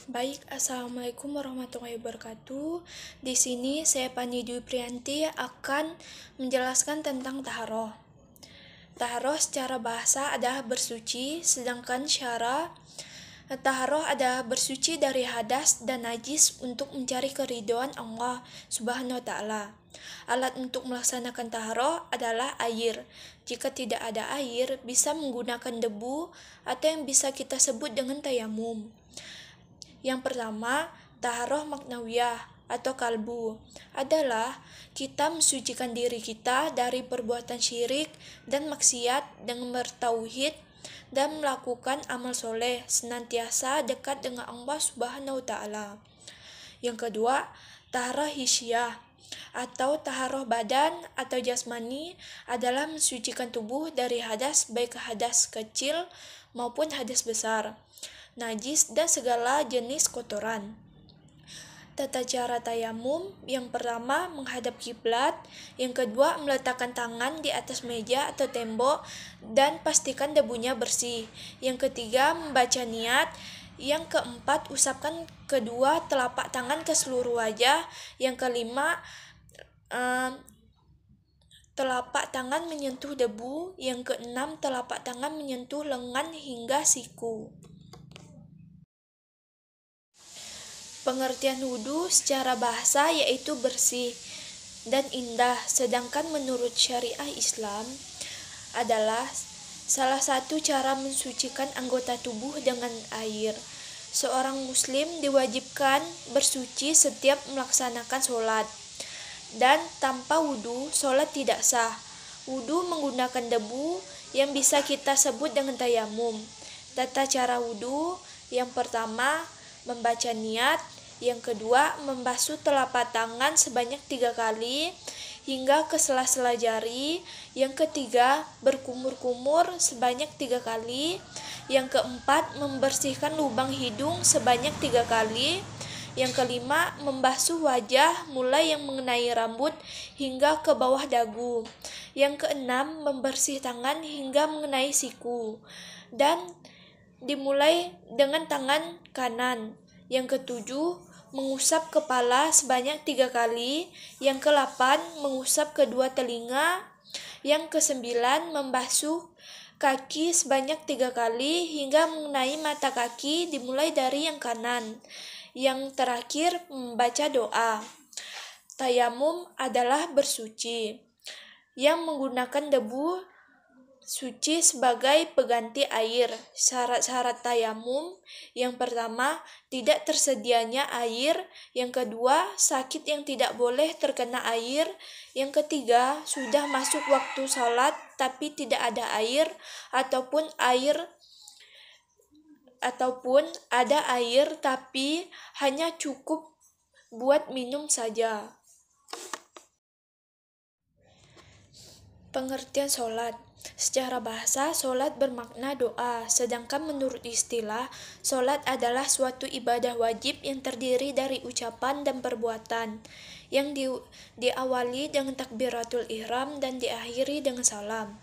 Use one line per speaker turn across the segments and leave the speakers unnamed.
Baik, Assalamualaikum warahmatullahi wabarakatuh. Di sini saya Pani Dwi Priyanti akan menjelaskan tentang taharoh. Taharoh secara bahasa adalah bersuci, sedangkan syara taharoh adalah bersuci dari hadas dan najis untuk mencari keridhaan Allah Subhanahu wa taala. Alat untuk melaksanakan taharoh adalah air. Jika tidak ada air, bisa menggunakan debu atau yang bisa kita sebut dengan tayamum. Yang pertama, taharoh maknawiyah atau kalbu adalah kita mensucikan diri kita dari perbuatan syirik dan maksiat dengan bertauhid dan melakukan amal soleh senantiasa dekat dengan Allah Subhanahu wa taala. Yang kedua, taharoh hisyah atau taharoh badan atau jasmani adalah mensucikan tubuh dari hadas baik hadas kecil maupun hadas besar, najis dan segala jenis kotoran. Tata cara tayamum, yang pertama menghadap kiblat, yang kedua meletakkan tangan di atas meja atau tembok dan pastikan debunya bersih. Yang ketiga membaca niat, yang keempat usapkan kedua telapak tangan ke seluruh wajah, yang kelima telapak tangan menyentuh debu, yang keenam telapak tangan menyentuh lengan hingga siku. Pengertian wudhu secara bahasa yaitu bersih dan indah, sedangkan menurut syariah Islam adalah salah satu cara mensucikan anggota tubuh dengan air. Seorang muslim diwajibkan bersuci setiap melaksanakan sholat, dan tanpa wudhu sholat tidak sah. Wudhu menggunakan debu yang bisa kita sebut dengan tayamum. Tata cara wudhu, yang pertama membaca niat, yang kedua membasuh telapak tangan sebanyak 3 kali hingga ke sela-sela jari, yang ketiga berkumur-kumur sebanyak 3 kali, yang keempat membersihkan lubang hidung sebanyak 3 kali, yang kelima membasuh wajah mulai yang mengenai rambut hingga ke bawah dagu, yang keenam membersih tangan hingga mengenai siku dan dimulai dengan tangan kanan. Yang ketujuh, mengusap kepala sebanyak 3 kali. Yang ke-8, mengusap kedua telinga. Yang ke-9, membasuh kaki sebanyak 3 kali hingga mengenai mata kaki dimulai dari yang kanan. Yang terakhir, membaca doa. Tayamum adalah bersuci yang menggunakan debu suci sebagai pengganti air. Syarat-syarat tayamum, yang pertama tidak tersedianya air, yang kedua sakit yang tidak boleh terkena air, yang ketiga sudah masuk waktu salat tapi tidak ada air ataupun ada air tapi hanya cukup buat minum saja. Pengertian sholat. Secara bahasa, sholat bermakna doa, sedangkan menurut istilah, sholat adalah suatu ibadah wajib yang terdiri dari ucapan dan perbuatan, yang diawali dengan takbiratul ihram dan diakhiri dengan salam.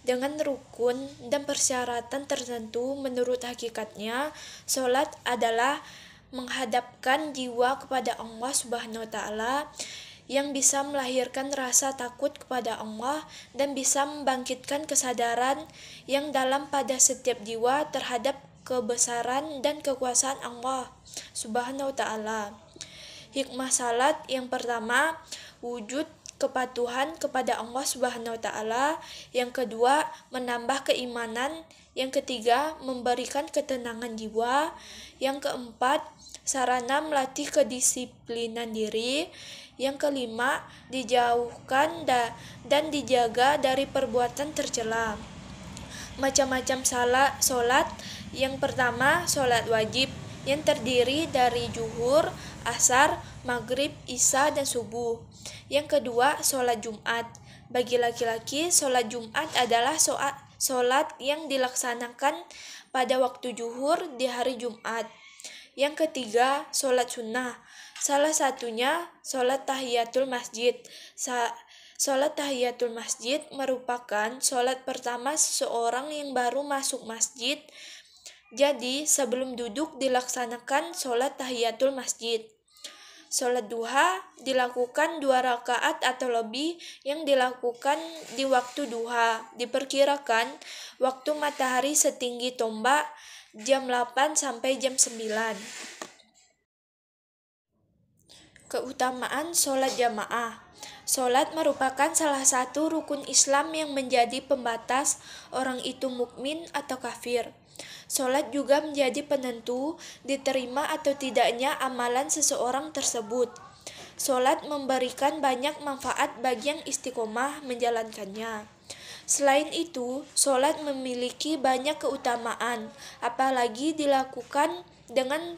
Dengan rukun dan persyaratan tertentu, menurut hakikatnya, sholat adalah menghadapkan jiwa kepada Allah Subhanahu wa taala, yang bisa melahirkan rasa takut kepada Allah dan bisa membangkitkan kesadaran yang dalam pada setiap jiwa terhadap kebesaran dan kekuasaan Allah Subhanahu wa taala. Hikmah salat, yang pertama, wujud kepatuhan kepada Allah Subhanahu wa taala, yang kedua, menambah keimanan, yang ketiga, memberikan ketenangan jiwa, yang keempat, sarana melatih kedisiplinan diri, yang kelima, dijauhkan dan dijaga dari perbuatan tercela. Macam-macam salat, yang pertama salat wajib yang terdiri dari zuhur, asar, maghrib, isya, dan subuh. Yang kedua salat Jumat. Bagi laki-laki, salat Jumat adalah salat yang dilaksanakan pada waktu zuhur di hari Jumat. Yang ketiga, salat sunnah. Salah satunya salat tahiyatul masjid. Salat tahiyatul masjid merupakan salat pertama seseorang yang baru masuk masjid Jadi, sebelum duduk dilaksanakan sholat tahiyatul masjid. Sholat duha dilakukan 2 rakaat atau lebih yang dilakukan di waktu duha. Diperkirakan waktu matahari setinggi tombak jam 8 sampai jam 9. Keutamaan sholat jamaah. Sholat merupakan salah satu rukun Islam yang menjadi pembatas orang itu mukmin atau kafir. Sholat juga menjadi penentu diterima atau tidaknya amalan seseorang tersebut. Sholat memberikan banyak manfaat bagi yang istiqomah menjalankannya. Selain itu, sholat memiliki banyak keutamaan, apalagi dilakukan dengan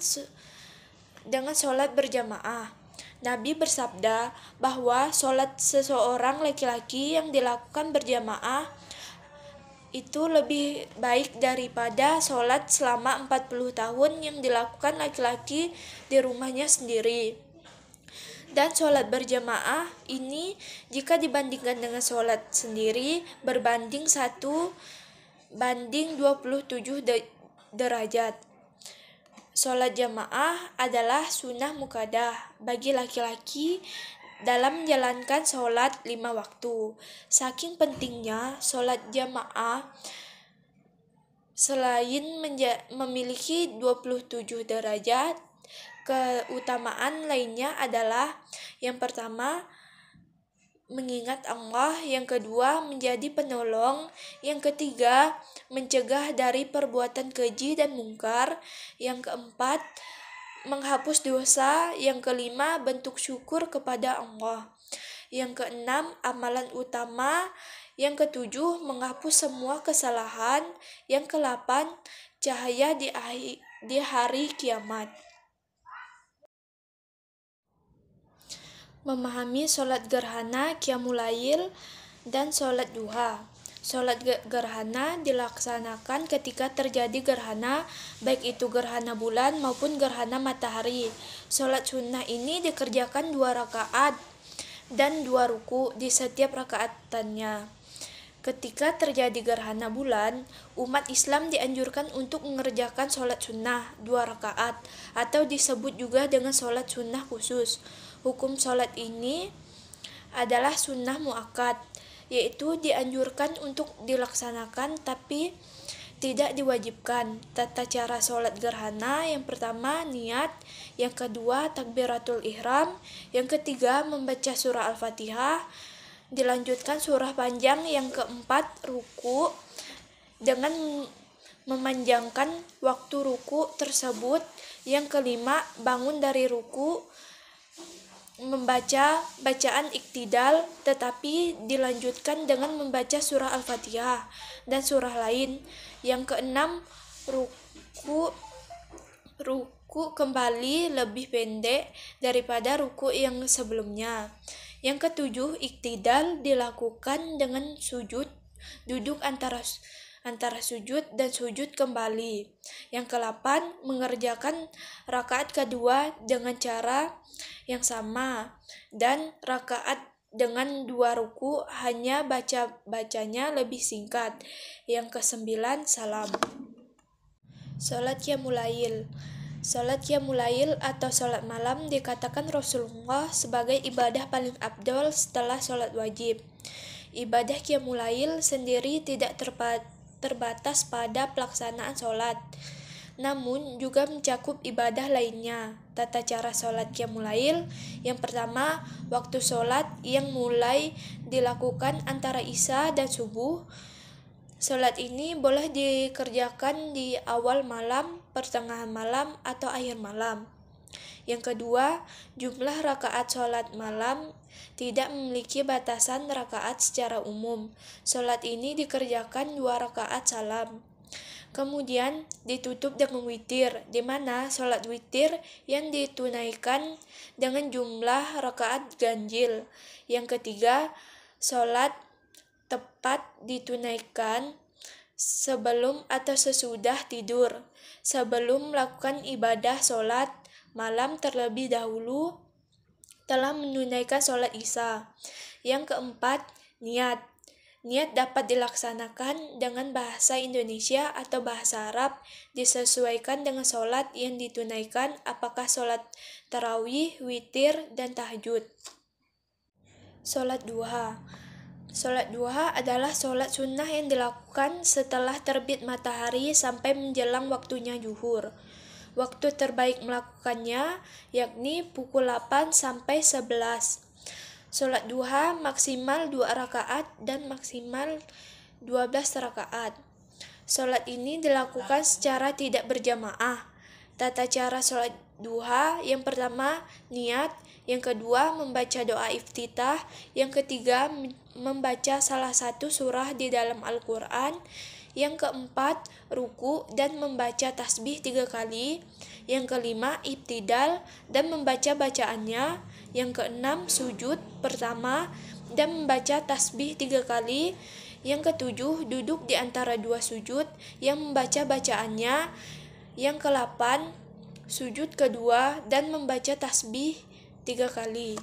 sholat berjamaah. Nabi bersabda bahwa sholat seseorang laki-laki yang dilakukan berjamaah itu lebih baik daripada sholat selama 40 tahun yang dilakukan laki-laki di rumahnya sendiri. Dan sholat berjamaah ini jika dibandingkan dengan sholat sendiri berbanding 1:27 derajat. Sholat jamaah adalah sunnah mukadah bagi laki-laki dalam menjalankan sholat 5 waktu. Saking pentingnya sholat jamaah, selain memiliki 27 derajat, keutamaan lainnya adalah yang pertama, mengingat Allah, yang kedua menjadi penolong, yang ketiga mencegah dari perbuatan keji dan mungkar, yang keempat menghapus dosa, yang kelima bentuk syukur kepada Allah, yang keenam amalan utama, yang ketujuh menghapus semua kesalahan, yang kedelapan cahaya di hari kiamat. Memahami sholat gerhana, qiyamul lail, dan sholat duha. Sholat gerhana dilaksanakan ketika terjadi gerhana, baik itu gerhana bulan maupun gerhana matahari. Sholat sunnah ini dikerjakan 2 rakaat dan 2 ruku di setiap rakaatannya. Ketika terjadi gerhana bulan, umat Islam dianjurkan untuk mengerjakan sholat sunnah 2 rakaat atau disebut juga dengan sholat sunnah khusus. Hukum sholat ini adalah sunnah muakkad, yaitu dianjurkan untuk dilaksanakan tapi tidak diwajibkan. Tata cara sholat gerhana: yang pertama niat, yang kedua takbiratul ihram, yang ketiga membaca surah Al-Fatihah, dilanjutkan surah panjang, yang keempat ruku dengan memanjangkan waktu ruku tersebut, yang kelima bangun dari ruku membaca bacaan iktidal tetapi dilanjutkan dengan membaca surah Al-Fatihah dan surah lain. Yang keenam ruku kembali lebih pendek daripada ruku yang sebelumnya. Yang ketujuh iktidal dilakukan dengan sujud duduk antara sujud dan sujud kembali. Yang ke-8 mengerjakan rakaat kedua dengan cara yang sama, dan rakaat dengan 2 ruku hanya bacanya lebih singkat. Yang ke-9 salam. Salat qiyamul lail. Salat qiyamul lail atau salat malam dikatakan Rasulullah sebagai ibadah paling afdol setelah salat wajib. Ibadah qiyamul lail sendiri tidak terbatas pada pelaksanaan sholat, namun juga mencakup ibadah lainnya. Tata cara sholat qiyamul lail: yang pertama, waktu sholat yang mulai dilakukan antara isya dan subuh. Sholat ini boleh dikerjakan di awal malam, pertengahan malam, atau akhir malam. Yang kedua, jumlah rakaat sholat malam tidak memiliki batasan rakaat secara umum. Sholat ini dikerjakan 2 rakaat salam. Kemudian ditutup dengan witir, di mana sholat witir yang ditunaikan dengan jumlah rakaat ganjil. Yang ketiga, sholat tepat ditunaikan sebelum atau sesudah tidur. Sebelum melakukan ibadah sholat malam terlebih dahulu telah menunaikan sholat isya. Yang keempat, niat. Niat dapat dilaksanakan dengan bahasa Indonesia atau bahasa Arab, disesuaikan dengan sholat yang ditunaikan, apakah sholat tarawih, witir, dan tahajud. Sholat duha. Sholat duha adalah sholat sunnah yang dilakukan setelah terbit matahari sampai menjelang waktunya zuhur. Waktu terbaik melakukannya yakni pukul 8 sampai 11. Sholat duha maksimal 2 rakaat dan maksimal 12 rakaat. Sholat ini dilakukan secara tidak berjamaah. Tata cara sholat duha: yang pertama, niat; yang kedua, membaca doa iftitah; yang ketiga, membaca salah satu surah di dalam Al-Quran; yang keempat, ruku dan membaca tasbih 3 kali; yang kelima, ibtidal dan membaca bacaannya; yang keenam, sujud pertama dan membaca tasbih 3 kali; yang ketujuh, duduk di antara 2 sujud yang membaca bacaannya; yang ke-8, sujud kedua dan membaca tasbih 3 kali.